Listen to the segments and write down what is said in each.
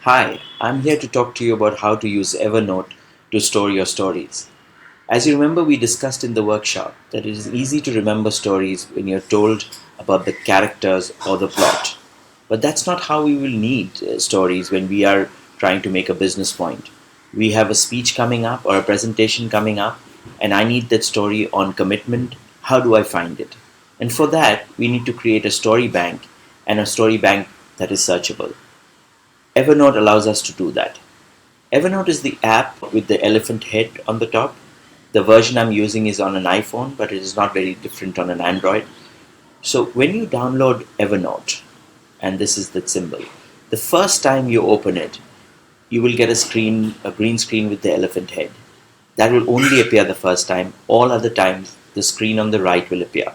Hi, I'm here to talk to you about how to use Evernote to store your stories. As you remember, we discussed in the workshop that it is easy to remember stories when you're told about the characters or the plot. But that's not how we will need stories when we are trying to make a business point. We have a speech coming up or a presentation coming up, and I need that story on commitment. How do I find it? And for that, we need to create a story bank and a story bank that is searchable. Evernote allows us to do that. Evernote is the app with the elephant head on the top. The version I'm using is on an iPhone, but it is not very different on an Android. So when you download Evernote, and this is the symbol, the first time you open it, you will get a green screen with the elephant head. That will only appear the first time. All other times, the screen on the right will appear.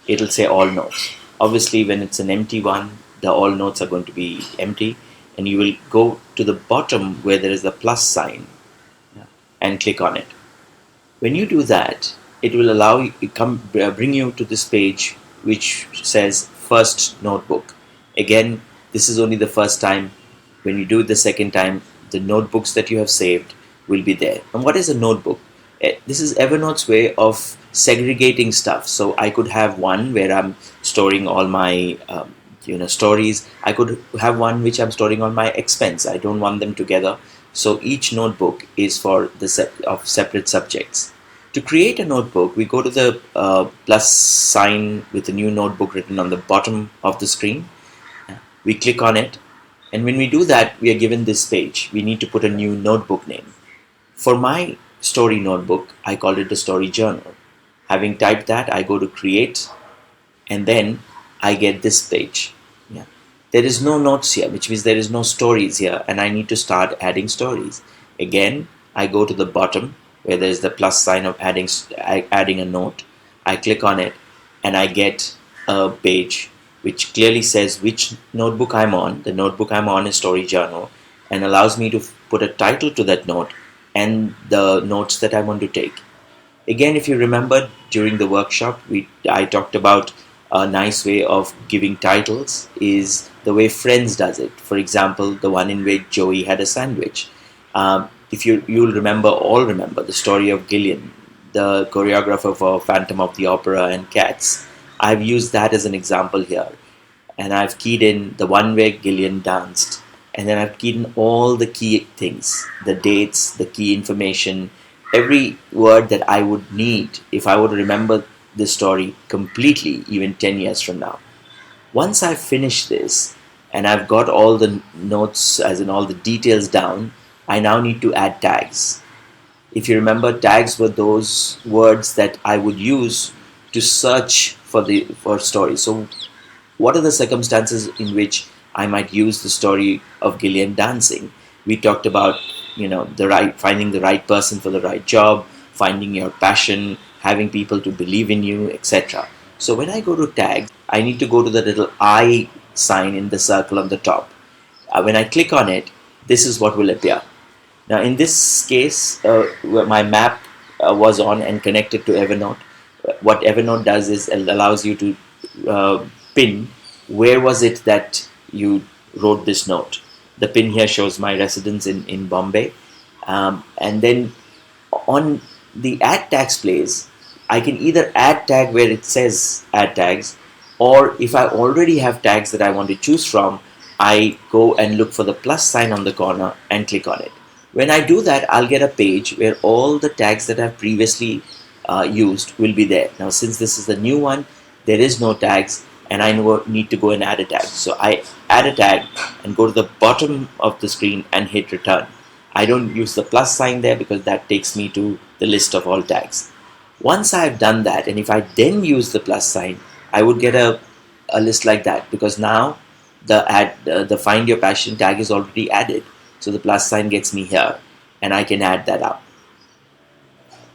It'll say all notes. Obviously, when it's an empty one, the all notes are going to be empty, and you will go to the bottom where there is a plus sign and click on it. When you do that, it will bring you to this page which says first notebook. Again, this is only the first time. When you do it the second time, the notebooks that you have saved will be there. And what is a notebook? This is Evernote's way of segregating stuff. So I could have one where I'm storing all my stories. I could have one which I'm storing on my expense. I don't want them together. So each notebook is for the set of separate subjects. To create a notebook, we go to the plus sign with a new notebook written on the bottom of the screen. We click on it, and when we do that, we are given this page. We need to put a new notebook name. For my story notebook, I called it the story journal. Having typed that, I go to create, and then I get this page. There is no notes here, which means there is no stories here, and I need to start adding stories. Again, I go to the bottom where there is the plus sign of adding a note. I click on it, and I get a page which clearly says which notebook I'm on. The notebook I'm on is Story Journal, and allows me to put a title to that note and the notes that I want to take. Again, if you remember during the workshop, I talked about a nice way of giving titles is the way Friends does it. For example, the one in which Joey had a sandwich. If you'll remember the story of Gillian, the choreographer for Phantom of the Opera and Cats. I've used that as an example here, and I've keyed in the one where Gillian danced, and then I've keyed in all the key things, the dates, the key information, every word that I would need if I were to remember this story completely, even 10 years from now. Once I've finished this and I've got all the notes, as in all the details down, I now need to add tags. If you remember, tags were those words that I would use to search for stories. So what are the circumstances in which I might use the story of Gillian dancing? We talked about finding the right person for the right job, finding your passion, having people to believe in you, etc. So when I go to tags, I need to go to the little I sign in the circle on the top. When I click on it, this is what will appear. Now in this case, my map was on and connected to Evernote. What Evernote does is it allows you to pin where was it that you wrote this note. The pin here shows my residence in Bombay. And then on the add tags place, I can either add tag where it says add tags, or if I already have tags that I want to choose from, I go and look for the plus sign on the corner and click on it. When I do that, I'll get a page where all the tags that I've previously used will be there. Now, since this is the new one, there is no tags, and I need to go and add a tag. So I add a tag and go to the bottom of the screen and hit return. I don't use the plus sign there because that takes me to the list of all tags. Once I've done that, and if I then use the plus sign, I would get a list like that, because now the find your passion tag is already added. So the plus sign gets me here, and I can add that up.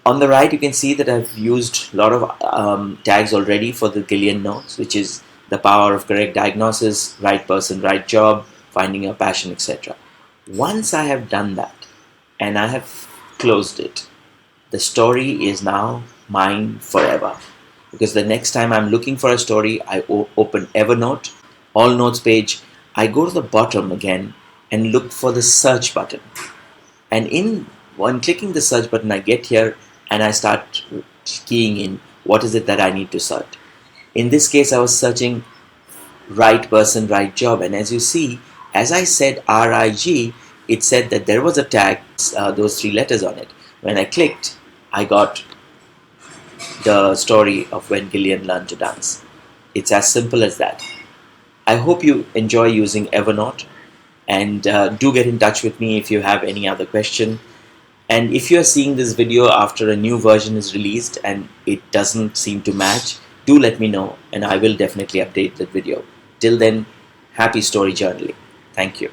On the right, you can see that I've used a lot of tags already for the Gillian notes, which is the power of correct diagnosis, right person, right job, finding your passion, etc. Once I have done that and I have closed it, the story is now mine forever. Because the next time I'm looking for a story, I open Evernote, all notes page, I go to the bottom again, and look for the search button. And when clicking the search button, I get here and I start keying in what is it that I need to search. In this case, I was searching right person, right job. And as you see, as I said RIG, it said that there was a tag, those three letters on it. When I clicked, I got the story of when Gillian learned to dance. It's as simple as that. I hope you enjoy using Evernote, and do get in touch with me if you have any other question. And if you're seeing this video after a new version is released and it doesn't seem to match, do let me know and I will definitely update the video. Till then, happy story journaling. Thank you.